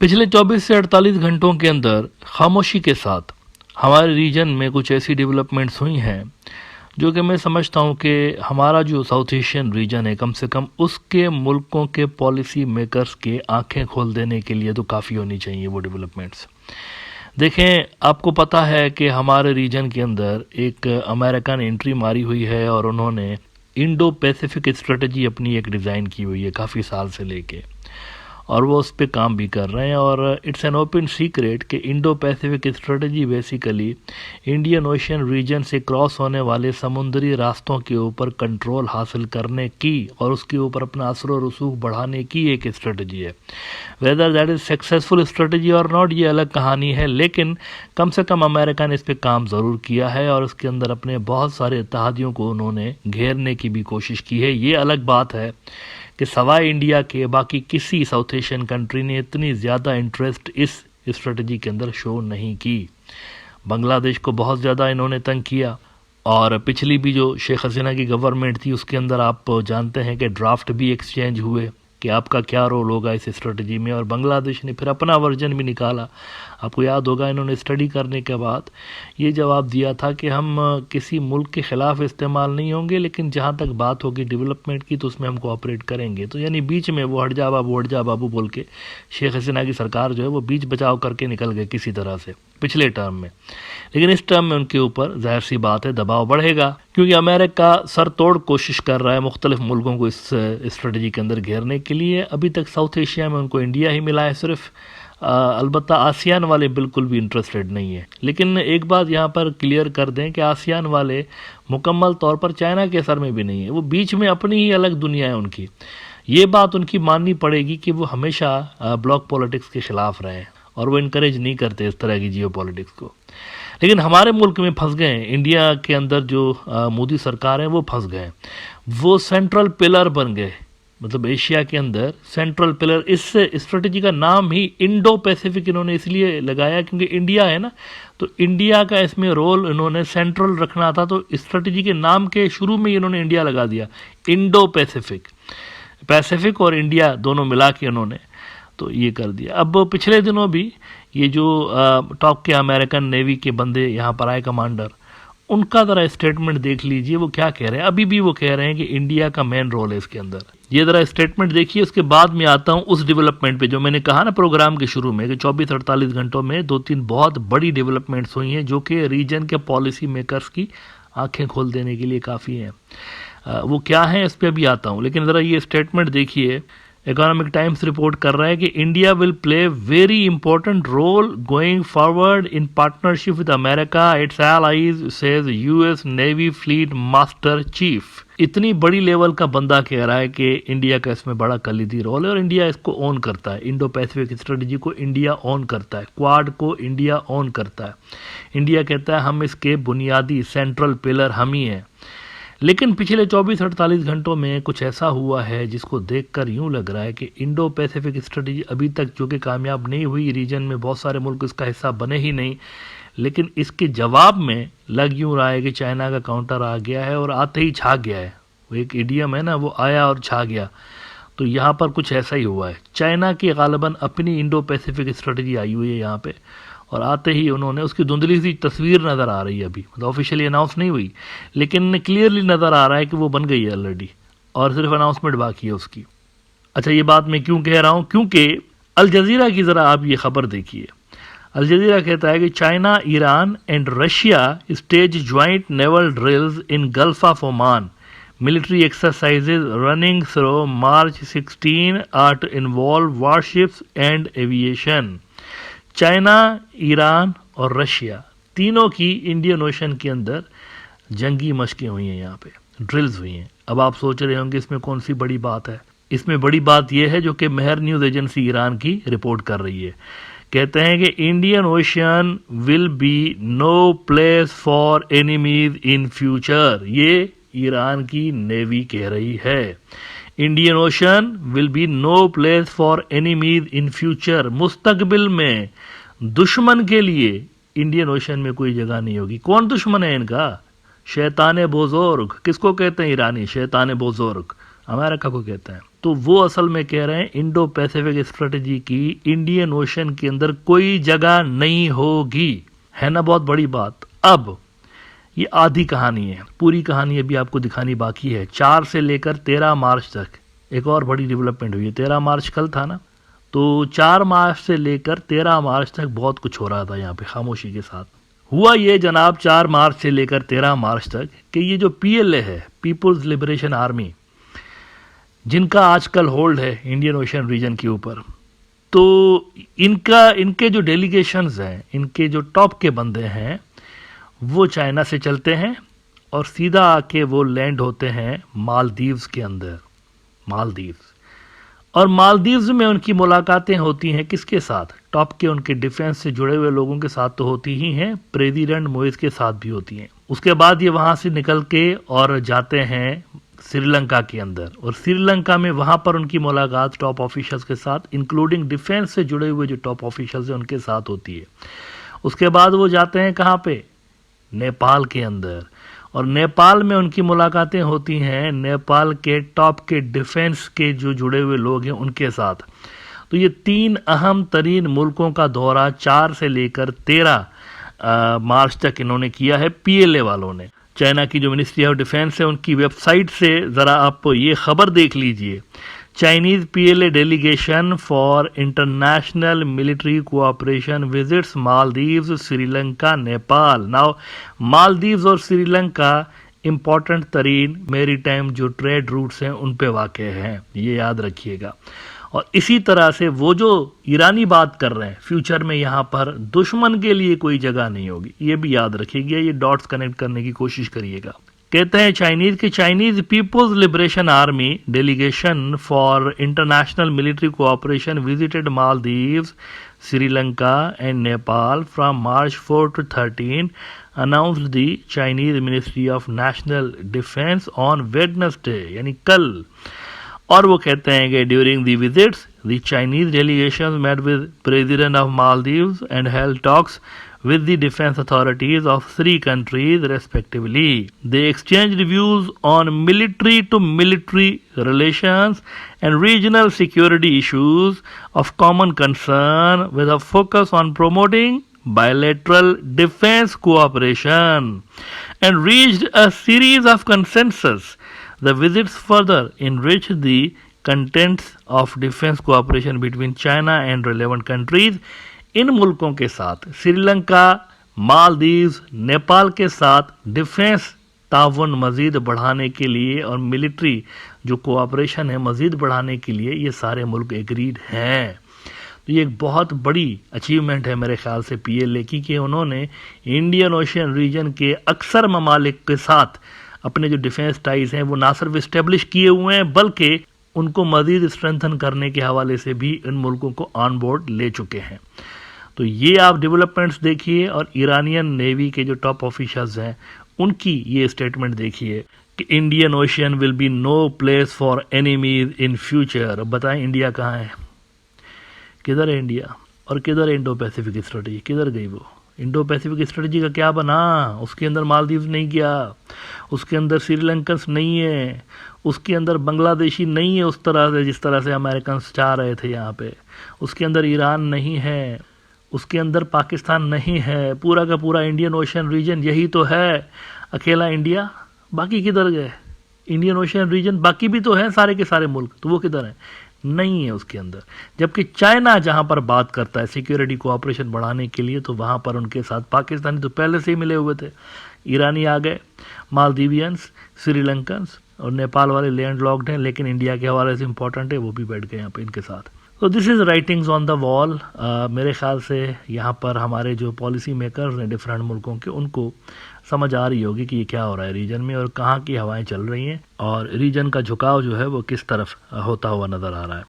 पिछले 24 से 48 घंटों के अंदर खामोशी के साथ हमारे रीजन में कुछ ऐसी डेवलपमेंट्स हुई हैं जो कि मैं समझता हूं कि हमारा जो साउथ एशियन रीजन है कम से कम उसके मुल्कों के पॉलिसी मेकर्स के आंखें खोल देने के लिए तो काफ़ी होनी चाहिए वो डेवलपमेंट्स। देखें, आपको पता है कि हमारे रीजन के अंदर एक अमेरिका ने एंट्री मारी हुई है और उन्होंने इंडो पैसिफिक स्ट्रेटजी अपनी एक डिज़ाइन की हुई है काफ़ी साल से लेके, और वो उस पर काम भी कर रहे हैं। और इट्स एन ओपन सीक्रेट कि Indo Pacific strategy basically Indian Ocean region से क्रॉस होने वाले समुद्री रास्तों के ऊपर कंट्रोल हासिल करने की और उसके ऊपर अपना असर और रसूख बढ़ाने की एक स्ट्रेटजी है। Whether that is successful strategy और नॉट, ये अलग कहानी है, लेकिन कम से कम अमेरिका ने इस पर काम ज़रूर किया है और उसके अंदर अपने बहुत सारे इत्तेहादियों को उन्होंने घेरने की भी कोशिश की है। ये अलग बात है कि सवाए इंडिया के बाकी किसी साउथ एशियन कंट्री ने इतनी ज़्यादा इंटरेस्ट इस स्ट्रेटजी के अंदर शो नहीं की। बांग्लादेश को बहुत ज़्यादा इन्होंने तंग किया, और पिछली भी जो शेख हसीना की गवर्नमेंट थी उसके अंदर आप जानते हैं कि ड्राफ्ट भी एक्सचेंज हुए कि आपका क्या रोल होगा इस स्ट्रेटजी में, और बांग्लादेश ने फिर अपना वर्जन भी निकाला। आपको याद होगा इन्होंने स्टडी करने के बाद ये जवाब दिया था कि हम किसी मुल्क के ख़िलाफ़ इस्तेमाल नहीं होंगे, लेकिन जहाँ तक बात होगी डेवलपमेंट की तो उसमें हम कोऑपरेट करेंगे। तो यानी बीच में वो हट जा बाबू बोल के शेख हसीना की सरकार जो है वो बीच बचाव करके निकल गए किसी तरह से पिछले टर्म में। लेकिन इस टर्म में उनके ऊपर जाहिर सी बात है दबाव बढ़ेगा, क्योंकि अमेरिका सर तोड़ कोशिश कर रहा है मुख्तलिफ मुल्कों को इस स्ट्रेटजी के अंदर घेरने के लिए। अभी तक साउथ एशिया में उनको इंडिया ही मिला है सिर्फ, अलबत्ता आसियान वाले बिल्कुल भी इंटरेस्टेड नहीं है। लेकिन एक बात यहाँ पर क्लियर कर दें कि आसियान वाले मुकम्मल तौर पर चाइना के असर में भी नहीं है, वो बीच में अपनी ही अलग दुनिया है उनकी। ये बात उनकी माननी पड़ेगी कि वो हमेशा ब्लॉक पॉलिटिक्स के ख़िलाफ़ रहे और वो इनकरेज नहीं करते इस तरह की जियो पॉलिटिक्स को। लेकिन हमारे मुल्क में फंस गए, इंडिया के अंदर जो मोदी सरकार है वो फंस गए, वो सेंट्रल पिलर बन गए, मतलब एशिया के अंदर सेंट्रल पिलर। इस स्ट्रेटजी का नाम ही इंडो पैसिफिक इन्होंने इसलिए लगाया क्योंकि इंडिया है ना, तो इंडिया का इसमें रोल इन्होंने सेंट्रल रखना था, तो स्ट्रेटजी के नाम के शुरू में ही इन्होंने इंडिया लगा दिया, इंडो पैसिफिक। पैसिफिक और इंडिया दोनों मिला के उन्होंने तो ये कर दिया। अब पिछले दिनों भी ये जो टॉप के अमेरिकन नेवी के बंदे यहाँ पर आए कमांडर, उनका ज़रा स्टेटमेंट देख लीजिए वो क्या कह रहे हैं। अभी भी वो कह रहे हैं कि इंडिया का मेन रोल है इसके अंदर। ये ज़रा स्टेटमेंट देखिए, उसके बाद में आता हूँ उस डेवलपमेंट पे जो मैंने कहा ना प्रोग्राम के शुरू में कि 24-48 घंटों में 2-3 बहुत बड़ी डेवलपमेंट्स हुई हैं जो कि रीजन के पॉलिसी मेकर्स की आंखें खोल देने के लिए काफ़ी हैं। वो क्या है इस पर भी आता हूँ, लेकिन ज़रा ये स्टेटमेंट देखिए। इकोनॉमिक टाइम्स रिपोर्ट कर रहा है कि India will play very important role going forward in partnership with America its allies, says US navy fleet master chief. इतनी बड़ी लेवल का बंदा कह रहा है कि इंडिया का इसमें बड़ा कलीदी रोल है और इंडिया इसको ऑन करता है, इंडो पैसिफिक स्ट्रेटजी को इंडिया ऑन करता है, क्वाड को इंडिया ऑन करता है। इंडिया कहता है हम इसके बुनियादी सेंट्रल पिलर हम ही हैं। लेकिन पिछले 24-48 घंटों में कुछ ऐसा हुआ है जिसको देखकर यूं लग रहा है कि इंडो पैसिफिक स्ट्रेटजी अभी तक जो कि कामयाब नहीं हुई, रीजन में बहुत सारे मुल्क इसका हिस्सा बने ही नहीं, लेकिन इसके जवाब में लग यूं रहा है कि चाइना का काउंटर आ गया है और आते ही छा गया है। वो एक इडियम है ना, वो आया और छा गया, तो यहाँ पर कुछ ऐसा ही हुआ है। चाइना की गालिबन अपनी इंडो पैसिफिक स्ट्रेटजी आई हुई है यहाँ पे, और आते ही उन्होंने उसकी धुंधली सी तस्वीर नज़र आ रही है, अभी मतलब ऑफिशियली अनाउंस नहीं हुई, लेकिन क्लियरली नज़र आ रहा है कि वो बन गई है ऑलरेडी और सिर्फ अनाउंसमेंट बाकी है उसकी। अच्छा, ये बात मैं क्यों कह रहा हूँ, क्योंकि अल जज़ीरा की ज़रा आप ये खबर देखिए। अल जज़ीरा कहता है कि China, Iran and Russia stage joint naval drills in gulf of Oman, military exercises running through March 16 are to involve warships and aviation। China, Iran और रशिया तीनों की इंडियन ओशन के अंदर जंगी मशकें हुई हैं, यहाँ पे ड्रिल्स हुई हैं। अब आप सोच रहे होंगे इसमें कौन सी बड़ी बात है। इसमें बड़ी बात यह है जो कि मेहर न्यूज़ एजेंसी ईरान की रिपोर्ट कर रही है। कहते हैं कि Indian Ocean will be no place for enemies in future. ये ईरान की नेवी कह रही है, Indian Ocean will be no place for enemies in future. मुस्तकबिल में दुश्मन के लिए इंडियन ओशन में कोई जगह नहीं होगी। कौन दुश्मन है इनका? शैतान बुजुर्ग। किसको कहते हैं ईरानी? शैतान बुजुर्ग। अमेरिका को कहते हैं। तो वो असल में कह रहे हैं इंडो पैसिफिक स्ट्रेटेजी की इंडियन ओशन के अंदर कोई जगह नहीं होगी। है ना बहुत बड़ी बात। अब ये आधी कहानी है, पूरी कहानी अभी आपको दिखानी बाकी है। 4 से लेकर 13 मार्च तक एक और बड़ी डेवलपमेंट हुई है। 13 मार्च कल था ना, तो 4 मार्च से लेकर 13 मार्च तक बहुत कुछ हो रहा था यहाँ पे खामोशी के साथ। हुआ ये जनाब 4 मार्च से लेकर 13 मार्च तक कि ये जो पीएलए है, पीपुल्स लिबरेशन आर्मी, जिनका आजकल होल्ड है इंडियन ओशन रीजन के ऊपर, तो इनके जो डेलीगेशंस हैं, इनके जो टॉप के बंदे हैं, वो चाइना से चलते हैं और सीधा आके वो लैंड होते हैं मालदीव्स के अंदर। मालदीव्स, और मालदीव्स में उनकी मुलाकातें होती हैं किसके साथ? टॉप के उनके डिफेंस से जुड़े हुए लोगों के साथ तो होती ही हैं, प्रेसिडेंट मोइस के साथ भी होती हैं। उसके बाद ये वहां से निकल के और जाते हैं श्रीलंका के अंदर, और श्रीलंका में वहां पर उनकी मुलाकात टॉप ऑफिशियल्स के साथ, इंक्लूडिंग डिफेंस से जुड़े हुए जो टॉप ऑफिशियल्स हैं उनके साथ होती है। उसके बाद वो जाते हैं कहाँ पे? नेपाल के अंदर, और नेपाल में उनकी मुलाकातें होती हैं नेपाल के टॉप के डिफेंस के जो जुड़े हुए लोग हैं उनके साथ। तो ये 3 अहम तरीन मुल्कों का दौरा 4 से लेकर 13 मार्च तक इन्होंने किया है पीएलए वालों ने। चाइना की जो मिनिस्ट्री ऑफ डिफेंस है उनकी वेबसाइट से ज़रा आप ये खबर देख लीजिए। Chinese PLA delegation for international military cooperation visits Maldives, Sri Lanka, Nepal. Now, Maldives और श्रीलंका इम्पॉर्टेंट तरीन मेरी टाइम जो ट्रेड रूट्स हैं उन पे वाक़ हैं, ये याद रखिएगा। और इसी तरह से वो जो ईरानी बात कर रहे हैं, फ्यूचर में यहाँ पर दुश्मन के लिए कोई जगह नहीं होगी, ये भी याद रखिएगा। ये डॉट्स कनेक्ट करने की कोशिश करिएगा। कहते हैं Chinese People's Liberation Army delegation for international military cooperation visited Maldives, Sri Lanka and Nepal from March 4 to 13, announced the Chinese Ministry of National Defense on Wednesday, यानी कल। और वो कहते हैं कि during the visits the Chinese delegation met with president of Maldives and held talks with the defense authorities of 3 countries respectively. They exchanged views on military to military relations and regional security issues of common concern with a focus on promoting bilateral defense cooperation and reached a series of consensus. The visits further enriched the contents of defense cooperation between China and relevant countries. इन मुल्कों के साथ श्रीलंका, मालदीव्स, नेपाल के साथ defence ताउन मज़ीद बढ़ाने के लिए और मिलिट्री जो कोऑपरेशन है मज़ीद बढ़ाने के लिए ये सारे मुल्क एग्रीड हैं। तो ये एक बहुत बड़ी अचीवमेंट है मेरे ख्याल से पीएलए की, कि उन्होंने इंडियन ओशन रीजन के अक्सर ममालिक के साथ अपने जो डिफेंस टाइज हैं वो ना सिर्फ इस्टेब्लिश किए हुए हैं बल्कि उनको मज़ीद स्ट्रेंथन करने के हवाले से भी इन मुल्कों को ऑन बोर्ड ले चुके हैं। तो ये आप डेवलपमेंट्स देखिए, और ईरानियन नेवी के जो टॉप ऑफिशियल्स हैं उनकी ये स्टेटमेंट देखिए कि Indian Ocean will be no place for enemies in future. अब बताएं इंडिया कहाँ है, किधर है इंडिया, और किधर है इंडो पैसिफिक स्ट्रेटजी, किधर गई वो? इंडो पैसिफिक स्ट्रेटजी का क्या बना? उसके अंदर मालदीव नहीं गया, उसके अंदर श्रीलंकन्स नहीं है, उसके अंदर बांग्लादेशी नहीं है उस तरह से जिस तरह से अमेरिकन चाह रहे थे यहाँ पे, उसके अंदर ईरान नहीं है, उसके अंदर पाकिस्तान नहीं है। पूरा का पूरा इंडियन ओशन रीजन यही तो है, अकेला इंडिया। बाकी किधर गए? इंडियन ओशन रीजन बाकी भी तो है सारे के सारे मुल्क, तो वो किधर है? नहीं है उसके अंदर। जबकि चाइना जहां पर बात करता है सिक्योरिटी कोऑपरेशन बढ़ाने के लिए, तो वहां पर उनके साथ पाकिस्तानी तो पहले से ही मिले हुए थे, ईरानी आ गए, मालदीवियंस, श्रीलंकन्स और नेपाल वाले लैंड लॉक्ड हैं, लेकिन इंडिया के हवाले से इंपॉर्टेंट है, वो भी बैठ गए यहाँ पे इनके साथ। तो this is writings on the wall. मेरे ख्याल से यहाँ पर हमारे जो पॉलिसी मेकर्स हैं डिफरेंट मुल्कों के, उनको समझ आ रही होगी कि ये क्या हो रहा है रीजन में और कहाँ की हवाएं चल रही हैं और रीजन का झुकाव जो है वो किस तरफ होता हुआ नज़र आ रहा है।